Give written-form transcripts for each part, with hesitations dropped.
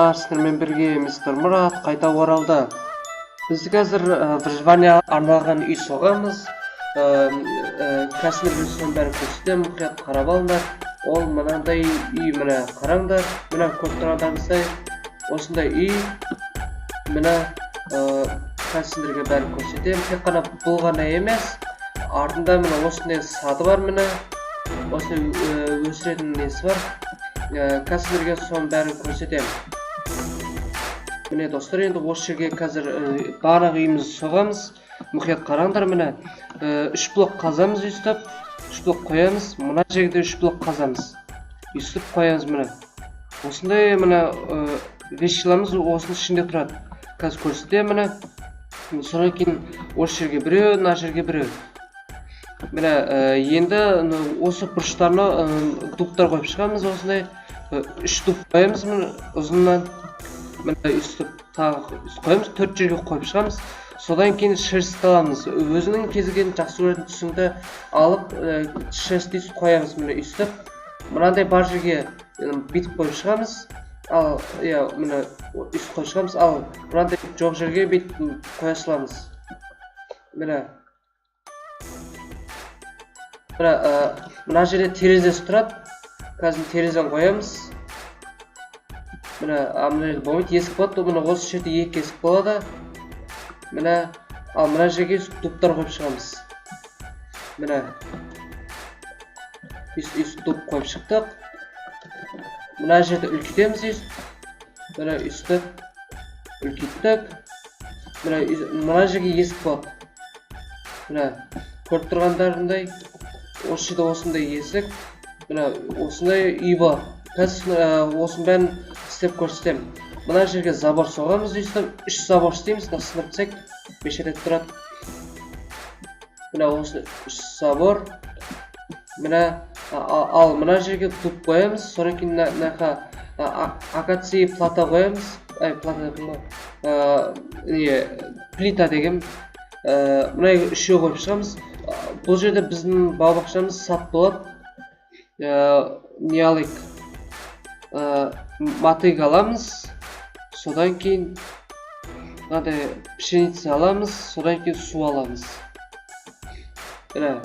Саламатсыздар, сіздермен бірге мистер Мұрат қайта оралды. Біз қазір выживание арналған үй соғамыз. Кәсімір жүрсін бәрін көрсетем, мұқият қарап алыңдар. Ол мынандай үй, міне қараңдар. Міне көріп тұрғандарыңыздай осындай үй. Міне кәсімдерге бәрін көрсетем. Тек қана бұл ғана емес, артында міне осындай сады бар, міне осындай өсіретін несі бар. Кәсімдерге соның бәрін көрсетем. Міне достар, енді осы жерге қазір барлық үйімізді соғамыз. Мұқият қараңдар, міне 3 блок қазамыз үстіп, 3 блок қоямыз. Мына жерде 3 блок қазамыз. Үстіп қоямыз, міне. Осындай міне вещиларымыз осының ішінде тұрады. Қазір көрсетем, міне. Содан кейін осы жерге біреу, мына жерге біреу. Міне енді осы бұрыштарына дубтар қойып шығамыз. Осындай 3 дуб қоямыз, міне ұзыннан. Міне үстіп тағы қоямыз, 4 жерге қойып шығамыз. Содан кейін шерсть аламыз. Өзінің кезген жақсы көретін түсіңді алып шерсть қоямыз, міне үстіп. Мынандай бар жерге бүйтіп қойып шығамыз. Ал міне үст қойып шығамыз. Ал мынандай жоқ жерге бүйтіп қоя саламыз. Міне мына жерде терезесі тұрады. Қазір терезені қоямыз. Міне мына жерде болмайды, есік болады. Міне осы жерде 2 есік болады. Міне ал мына жерге дубтар қойып шығамыз. Міне үст дуб қойып шықтық. Мына жерде үлкейтеміз. Міне үстіп үлкейттік. Мына жерге есік болады. Міне көріп тұрғандарындай осы жерде осындай есік, міне осындай үй бар. Қазір осының бәрін істеп көрсетем. Мына жерге забор соғамыз, үстіп 3 забор істейміз. Сынып тсек 5 рет тұрады. Міне осы 3 забор. Міне ал мына жерге дуб қоямыз. Содан кейін акация плата қоямыз. Плита деген. Мына үшеу қойып шығамыз. Бұл жерде біздің бау-бақшамыз сат болады. Не алайық? Мотык аламыз. Содан кейін пшеница аламыз. Содан кейін су аламыз. Міне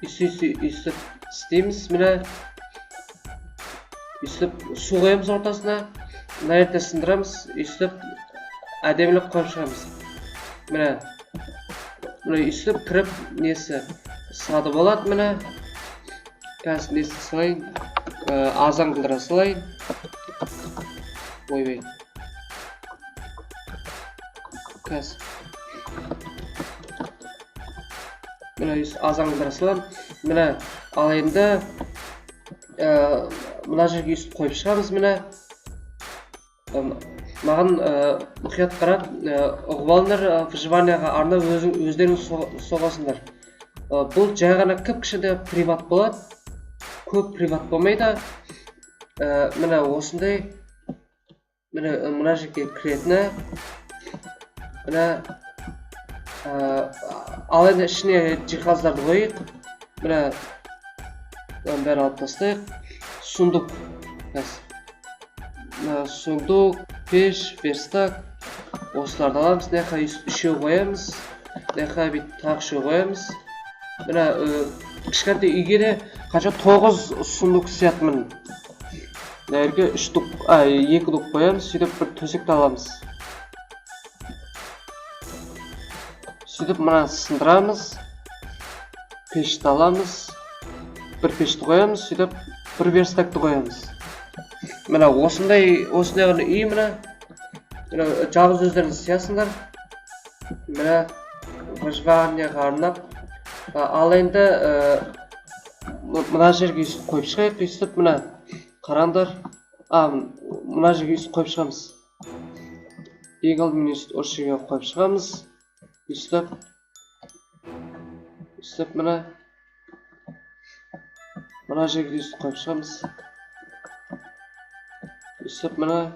үстіп істейміз. Міне үстіп су қоямыз ортасына. Мына жерде сындырамыз. Үстіп әдемілік қойып шығамыз. Міне үстіп кіріп несі сады болады. Міне қазір несі салайын, азан қылдыра салайын. Ойбай қазір міне азан қылдыра салайын. Міне ал енді мына жерге үстіп қойып шығамыз. Міне маған мұқият қарап ұғып алыңдар, выживанияға арнап өздеріңіз соғасыңдар. Бұл жай ғана кішкентай приват болады. Көп приват болмайды. Міне осындай мына жерге кіретіні. Міне ал енді ішіне жиһаздарды қойық. Міне бәрін алып тастайық. Сундук. Сундук, пеш, верстак. Осыларды аламыз. Неқа үшеу қоямыз. Неқа тағы үшеу қоямыз. Міне кішкентай үйге де қанша 9 сундук сиятын. Нәрге 2 дуб қоямыз. Сөйтіп бір төсекті аламыз. Сөйтіп мына сындырамыз. Пешті аламыз. Бір пешті қоямыз. Сөйтіп бір верстакты қоямыз. Міне осындай ғана үй. Міне жалғыз өздеріңіз сиясыңдар. Міне выживанияға арнап. Ал енді мына жерге үстіп қойып шығайық. Үстіп міне қараңдар. Мына жерге үстіп қойып шығамыз. Ең алдымен осы жерге қойып шығамыз. Үстіп міне мына жерге үстіп қойып шығамыз. Үстіп міне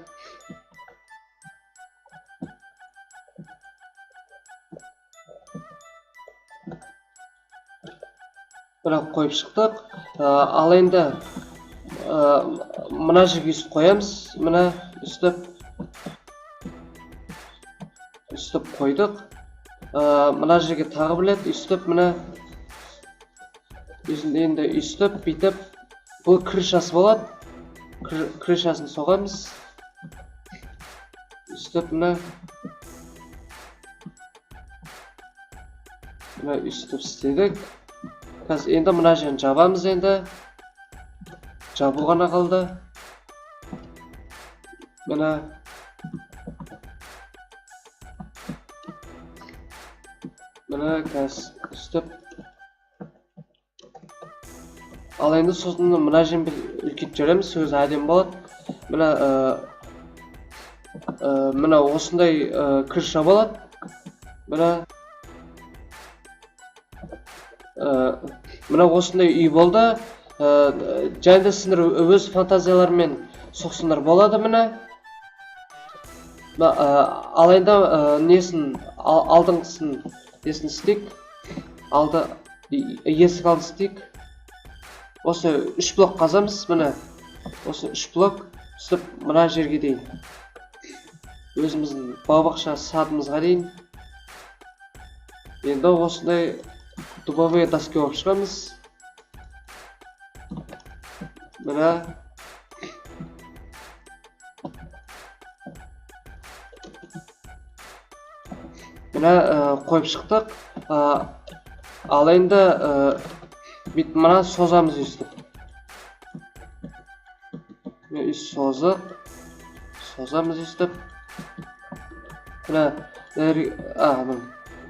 қойып шықтық. Ал енді мына жерге қоямыз. Мына үстіп қойдық. Мына жерге тағы білет үстіп, мына енді үстіп, бүйтіп, бұл крышасы болады. Крышасын соғамыз. Үстіп, мына үстіп істедік. Қазір енді мына жерін жабамыз енді. Жабу ғана қалды. Мына қазір үстіп. Ал енді сосын мына жерін үлкейіп жүреміз, өзі әдемі болады. Мына осындай крыша болады. Мына осындай үй болды. Және де сіздер өз фантазиялармен соқсындар болады мына. Ал енді алдыңғысын несін істейік. Есік алды істейік. Осы 3 блок қазамыз, мына. Осы 3 блок үстіп мына жерге дейін. Өзіміздің бау-бақша садымызға дейін. Енді осындай дубовые доски болып шығамыз. Мына қойып шықтық. Ал енді мына созамыз үстіп. Созамыз үстіп. Мына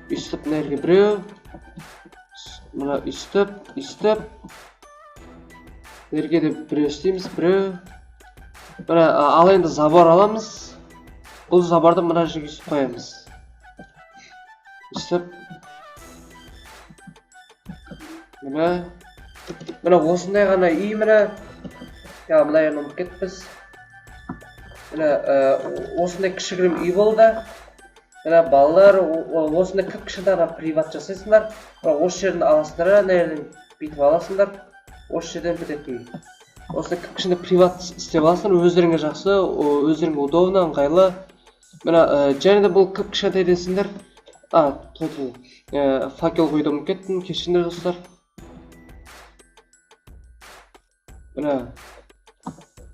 үстіп нәрге біреу. Мына үстіп. Нәрге де біреу істейміз, біреу. Ал енді забор аламыз. Бұл заборды мына жерге үстіп қоямыз. Үстіп. Мына осындай ғана үй мына. Мына ерін ұмытып кетіппіз. Осындай кішігірім үй болды. Балалар осындай кіп-кішкентай приват жасайсыңдар. Осы жерін аласыңдар, нәрін бүйтіп аласыңдар. Осы жерден бітетін. Осындай кіп-кішкентай приват істеп аласыңдар. Өздеріңе жақсы, өздеріңе удобно, ыңғайлы. Және де бұл кіп-кішкентай десіңдер. Факел қойды ұмытып кеттім, кешіріңдер достар.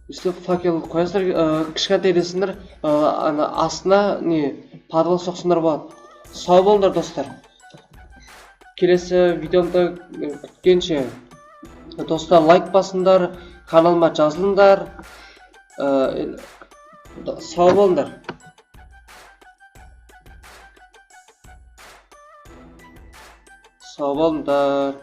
Үстіп факел қоясыздар, кішкентай десіңдер, астына подвал соқсыңдар болады. Сау болыңдар достар. Келесі видеомда күткенше достар, лайк басыңдар, каналыма жазылыңдар. Сау болыңдар. Сау болыңдар.